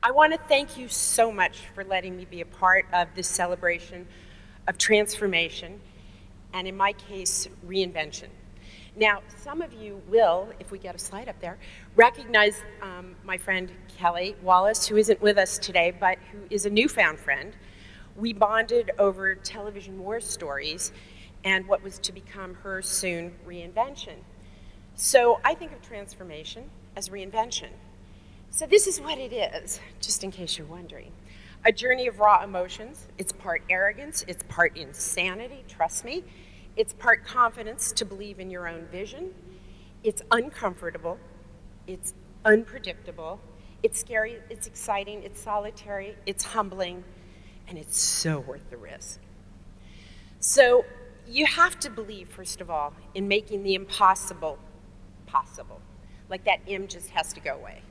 I want to thank you so much for letting me be a part of this celebration of transformation, and in my case, reinvention. Now, some of you will, if we get a slide up there, recognize my friend Kelly Wallace, who isn't with us today, but who is a newfound friend. We bonded over television war stories and what was to become her soon reinvention. So I think of transformation as reinvention. So this is what it is, just in case you're wondering. A journey of raw emotions. It's part arrogance, it's part insanity, trust me. It's part confidence to believe in your own vision. It's uncomfortable, it's unpredictable, it's scary, it's exciting, it's solitary, it's humbling, and it's so worth the risk. So you have to believe, first of all, in making the impossible possible. Like that M just has to go away.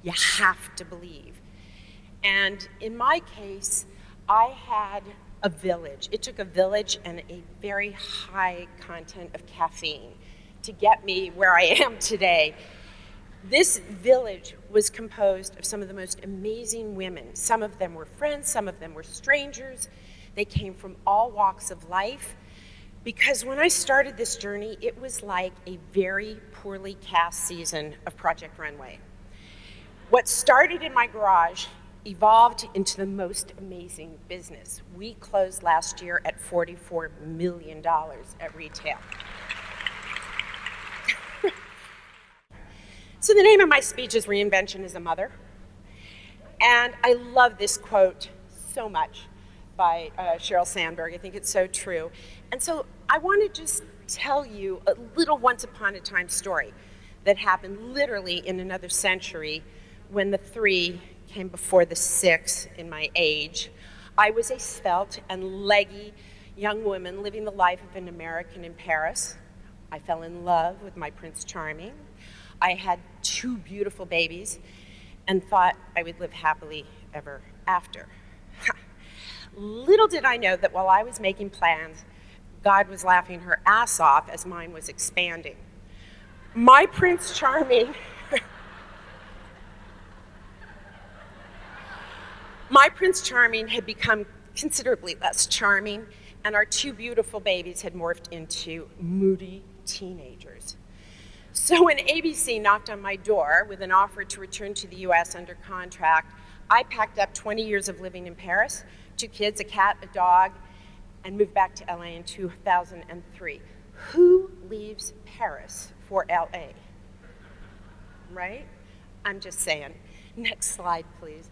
You have to believe. And in my case, I had a village. It took a village and a very high content of caffeine to get me where I am today. This village was composed of some of the most amazing women. Some of them were friends, some of them were strangers. They came from all walks of life. Because when I started this journey, it was like a very poorly cast season of Project Runway. What started in my garage evolved into the most amazing business. We closed last year at $44 million at retail. So the name of my speech is Reinvention as a Mother. And I love this quote so much by Sheryl Sandberg. I think it's so true. And so I want to just tell you a little once upon a time story that happened literally in another century when the 3 came before the 6 in my age. I was a svelte and leggy young woman living the life of an American in Paris. I fell in love with my Prince Charming. I had 2 beautiful babies and thought I would live happily ever after. Little did I know that while I was making plans, God was laughing her ass off as mine was expanding. My Prince Charming had become considerably less charming, and our 2 beautiful babies had morphed into moody teenagers. So when ABC knocked on my door with an offer to return to the US under contract, I packed up 20 years of living in Paris, 2 kids, a cat, a dog, and moved back to LA in 2003. Who leaves Paris for LA? Right? I'm just saying. Next slide, please.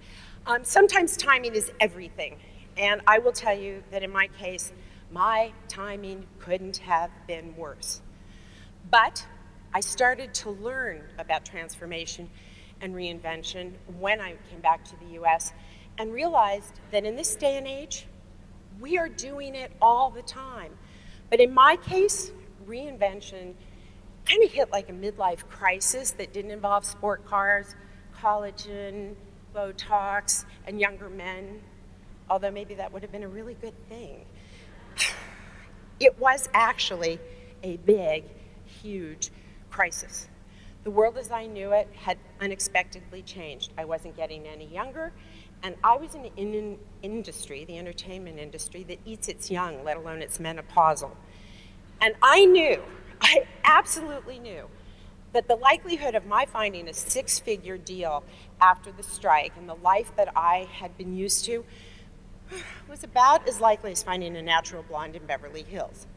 Sometimes timing is everything, and I will tell you that in my case, my timing couldn't have been worse. But I started to learn about transformation and reinvention when I came back to the US and realized that in this day and age, we are doing it all the time. But in my case, reinvention kind of hit like a midlife crisis that didn't involve sport cars, collagen, Botox, and younger men, although maybe that would have been a really good thing. It was actually a big, huge crisis. The world as I knew it had unexpectedly changed. I wasn't getting any younger, and I was in an industry, the entertainment industry, that eats its young, let alone its menopausal. And I absolutely knew, that the likelihood of my finding a 6-figure deal after the strike and the life that I had been used to was about as likely as finding a natural blonde in Beverly Hills.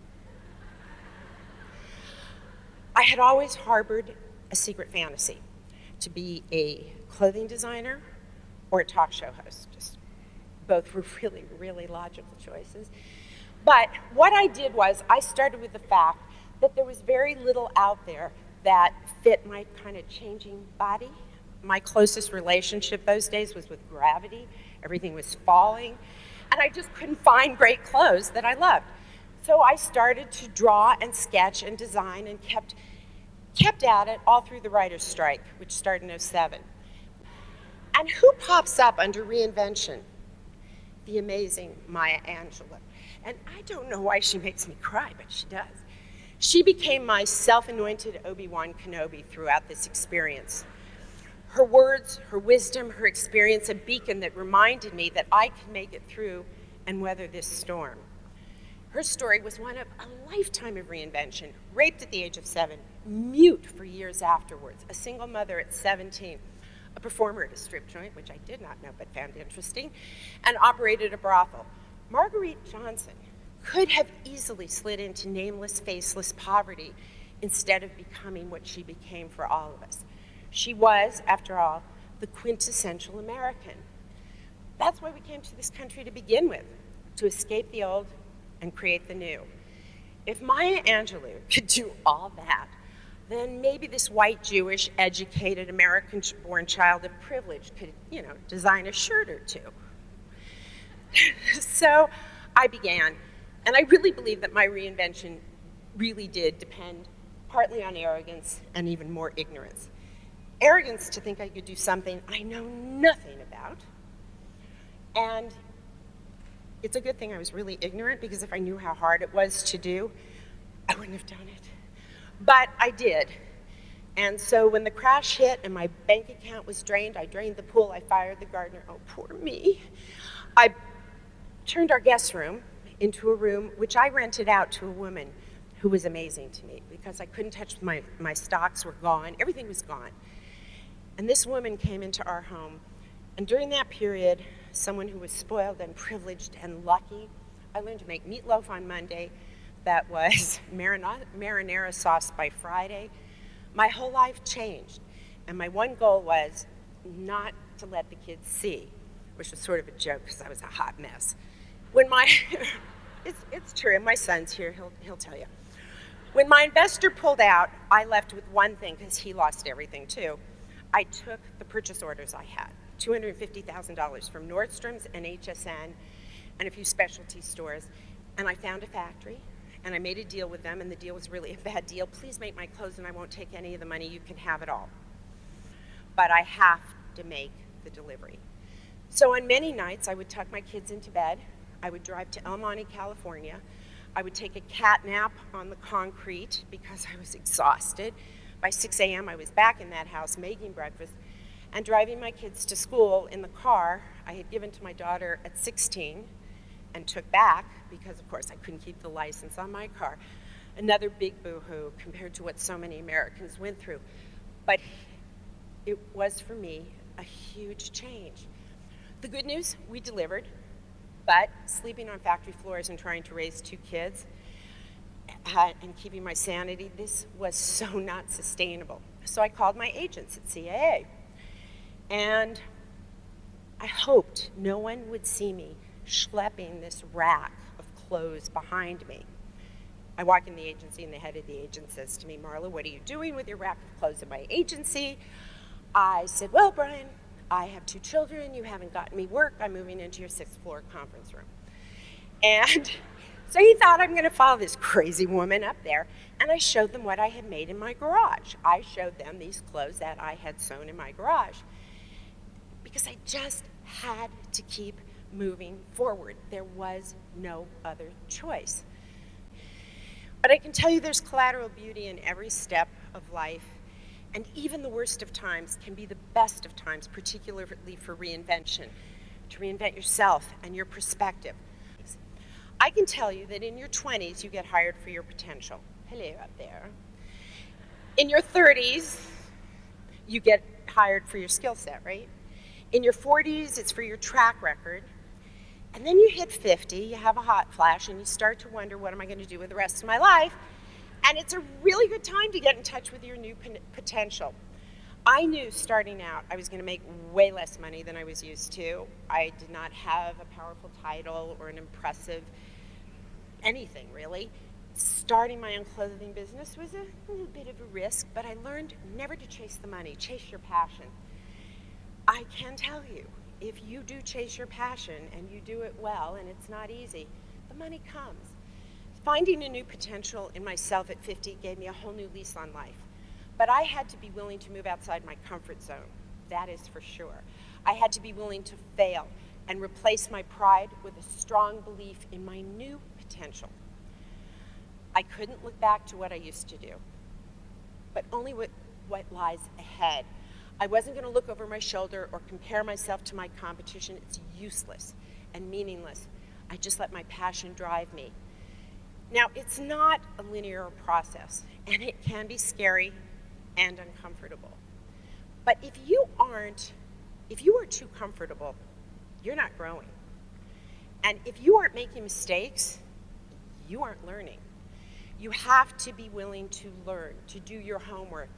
I had always harbored a secret fantasy to be a clothing designer or a talk show host. Just both were really, really logical choices. But what I did was I started with the fact that there was very little out there that fit my kind of changing body. My closest relationship those days was with gravity. Everything was falling, and I just couldn't find great clothes that I loved. So I started to draw and sketch and design and kept at it all through the writer's strike, which started in '07. And who pops up under reinvention? The amazing Maya Angelou. And I don't know why she makes me cry, but she does. She became my self-anointed Obi-Wan Kenobi throughout this experience. Her words, her wisdom, her experience, a beacon that reminded me that I could make it through and weather this storm. Her story was one of a lifetime of reinvention, raped at the age of 7, mute for years afterwards, a single mother at 17, a performer at a strip joint, which I did not know but found interesting, and operated a brothel. Marguerite Johnson could have easily slid into nameless, faceless poverty instead of becoming what she became for all of us. She was, after all, the quintessential American. That's why we came to this country to begin with, to escape the old and create the new. If Maya Angelou could do all that, then maybe this white, Jewish, educated, American-born child of privilege could, design a shirt or two. So I began, and I really believe that my reinvention really did depend partly on arrogance and even more ignorance. Arrogance to think I could do something I know nothing about, and it's a good thing I was really ignorant, because if I knew how hard it was to do, I wouldn't have done it. But I did. And so when the crash hit and my bank account was drained, I drained the pool, I fired the gardener. Oh, poor me. I turned our guest room into a room which I rented out to a woman who was amazing to me, because I couldn't touch my stocks were gone, everything was gone. And this woman came into our home, and during that period, someone who was spoiled and privileged and lucky, I learned to make meatloaf on Monday that was marinara sauce by Friday. My whole life changed, and my one goal was not to let the kids see, which was sort of a joke because I was a hot mess. When it's true, and my son's here, he'll tell you. When my investor pulled out, I left with one thing, because he lost everything too. I took the purchase orders I had, $250,000 from Nordstrom's and HSN and a few specialty stores, and I found a factory, and I made a deal with them, and the deal was really a bad deal. Please make my clothes, and I won't take any of the money. You can have it all. But I have to make the delivery. So on many nights, I would tuck my kids into bed. I would drive to El Monte, California. I would take a cat nap on the concrete because I was exhausted. By 6 a.m., I was back in that house making breakfast and driving my kids to school in the car I had given to my daughter at 16 and took back because, of course, I couldn't keep the license on my car. Another big boo-hoo compared to what so many Americans went through. But it was, for me, a huge change. The good news, we delivered, but sleeping on factory floors and trying to raise 2 kids and keeping my sanity, this was so not sustainable. So I called my agents at CAA, and I hoped no one would see me schlepping this rack of clothes behind me. I walk in the agency, and the head of the agent says to me, "Marla, what are you doing with your rack of clothes in my agency?" I said, "Well, Brian, I have 2 children. You haven't gotten me work. I'm moving into your 6th floor conference room." And so he thought, I'm going to follow this crazy woman up there. And I showed them what I had made in my garage. I showed them these clothes that I had sewn in my garage, because I just had to keep moving forward. There was no other choice. But I can tell you there's collateral beauty in every step of life, and even the worst of times can be the best of times, particularly for reinvention, to reinvent yourself and your perspective. I can tell you that in your 20s, you get hired for your potential. Hello up there. In your 30s, you get hired for your skill set, right? In your 40s, it's for your track record. And then you hit 50, you have a hot flash, and you start to wonder, what am I going to do with the rest of my life? And it's a really good time to get in touch with your new potential. I knew starting out I was going to make way less money than I was used to. I did not have a powerful title or an impressive anything, really. Starting my own clothing business was a little bit of a risk, but I learned never to chase the money, chase your passion. I can tell you, if you do chase your passion and you do it well, and it's not easy, the money comes. Finding a new potential in myself at 50 gave me a whole new lease on life. But I had to be willing to move outside my comfort zone, that is for sure. I had to be willing to fail and replace my pride with a strong belief in my new potential. I couldn't look back to what I used to do, but only what lies ahead. I wasn't going to look over my shoulder or compare myself to my competition. It's useless and meaningless. I just let my passion drive me. Now, it's not a linear process, and it can be scary and uncomfortable. But if you are too comfortable, you're not growing. And if you aren't making mistakes, you aren't learning. You have to be willing to learn, to do your homework,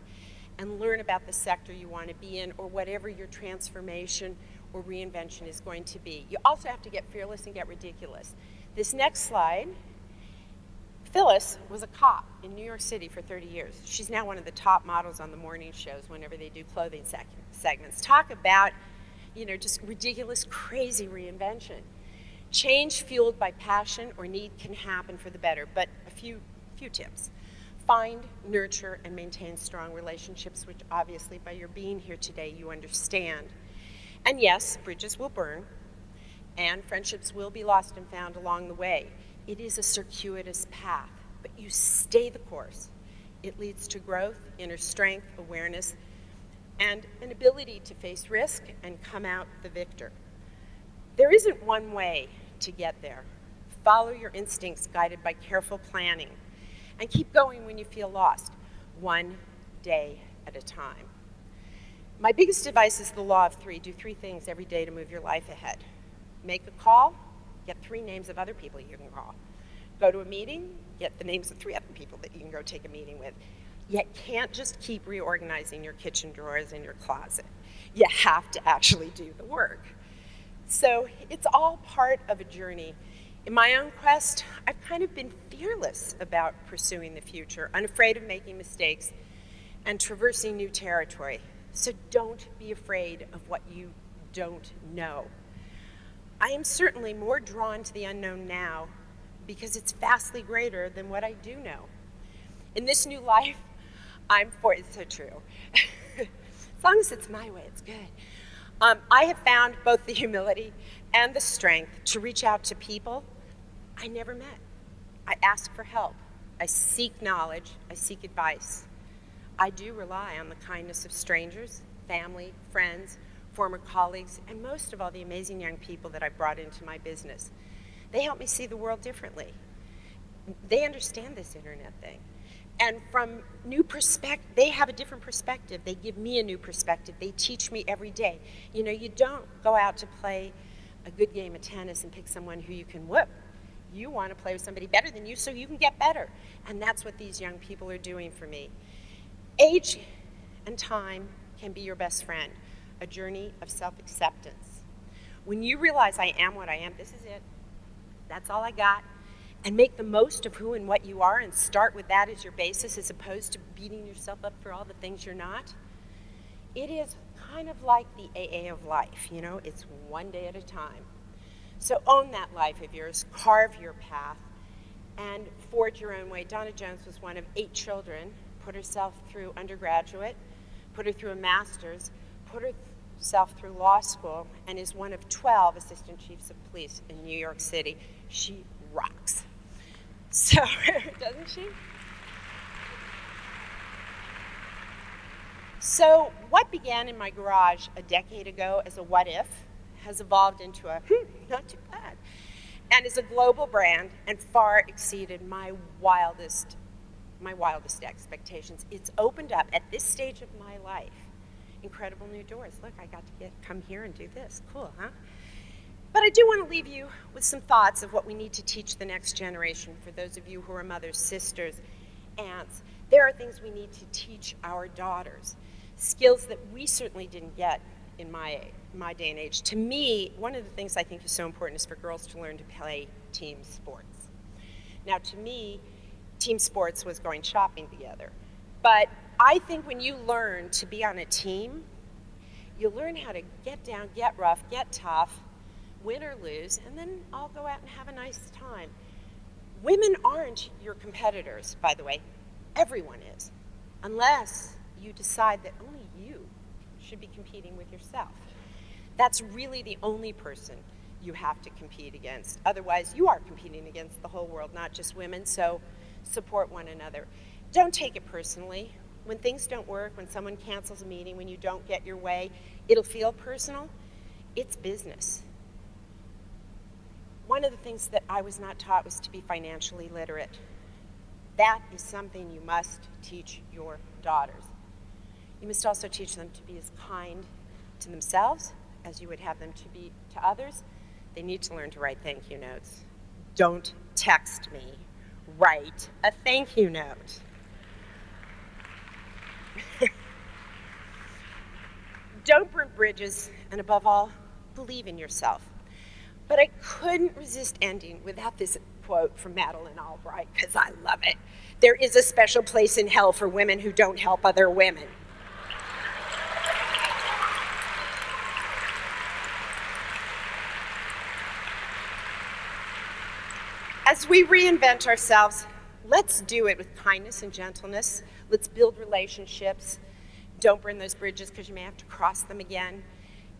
and learn about the sector you want to be in or whatever your transformation or reinvention is going to be. You also have to get fearless and get ridiculous. This next slide, Phyllis was a cop in New York City for 30 years. She's now one of the top models on the morning shows whenever they do clothing segments. Talk about, just ridiculous, crazy reinvention. Change fueled by passion or need can happen for the better, but a few tips. Find, nurture, and maintain strong relationships, which obviously by your being here today you understand. And yes, bridges will burn, and friendships will be lost and found along the way. It is a circuitous path, but you stay the course. It leads to growth, inner strength, awareness, and an ability to face risk and come out the victor. There isn't one way to get there. Follow your instincts guided by careful planning, and keep going when you feel lost, one day at a time. My biggest advice is the law of three. Do 3 things every day to move your life ahead. Make a call, get 3 names of other people you can call. Go to a meeting, get the names of 3 other people that you can go take a meeting with. You can't just keep reorganizing your kitchen drawers in your closet. You have to actually do the work. So it's all part of a journey. In my own quest, I've kind of been fearless about pursuing the future, unafraid of making mistakes, and traversing new territory. So don't be afraid of what you don't know. I am certainly more drawn to the unknown now because it's vastly greater than what I do know. In this new life, it's so true. As long as it's my way, it's good. I have found both the humility and the strength to reach out to people I never met. I ask for help. I seek knowledge. I seek advice. I do rely on the kindness of strangers, family, friends, former colleagues, and most of all, the amazing young people that I've brought into my business. They help me see the world differently. They understand this internet thing. And from they have a different perspective. They give me a new perspective. They teach me every day. You don't go out to play a good game of tennis and pick someone who you can whoop. You want to play with somebody better than you so you can get better. And that's what these young people are doing for me. Age and time can be your best friend, a journey of self-acceptance. When you realize I am what I am, this is it. That's all I got. And make the most of who and what you are and start with that as your basis as opposed to beating yourself up for all the things you're not. It is kind of like the AA of life, it's one day at a time. So own that life of yours, carve your path, and forge your own way. Donna Jones was one of 8 children, put herself through undergraduate, put her through a master's, put herself through law school, and is one of 12 assistant chiefs of police in New York City. She rocks. So, doesn't she? So, what began in my garage a decade ago as a what if has evolved into a not too bad, and is a global brand and far exceeded my wildest expectations. It's opened up at this stage of my life incredible new doors. Look, I got to come here and do this. Cool, huh? But I do want to leave you with some thoughts of what we need to teach the next generation. For those of you who are mothers, sisters, aunts, there are things we need to teach our daughters, skills that we certainly didn't get in my day and age. To me, one of the things I think is so important is for girls to learn to play team sports. Now, to me, team sports was going shopping together. But I think when you learn to be on a team, you learn how to get down, get rough, get tough, win or lose, and then all go out and have a nice time. Women aren't your competitors, by the way. Everyone is, unless you decide that only you should be competing with yourself. That's really the only person you have to compete against. Otherwise, you are competing against the whole world, not just women, so support one another. Don't take it personally when things don't work, when someone cancels a meeting, when you don't get your way, it'll feel personal. It's business. One of the things that I was not taught was to be financially literate. That is something you must teach your daughters. You must also teach them to be as kind to themselves as you would have them to be to others. They need to learn to write thank you notes. Don't text me. Write a thank you note. Don't burn bridges, and above all, believe in yourself. But I couldn't resist ending without this quote from Madeleine Albright, because I love it. There is a special place in hell for women who don't help other women. As we reinvent ourselves, let's do it with kindness and gentleness. Let's build relationships. Don't burn those bridges because you may have to cross them again.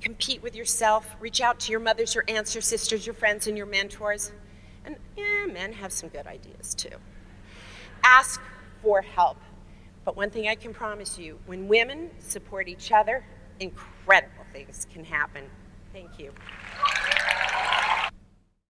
Compete with yourself. Reach out to your mothers, your aunts, your sisters, your friends, and your mentors. And men have some good ideas too. Ask for help. But one thing I can promise you, when women support each other, incredible things can happen. Thank you.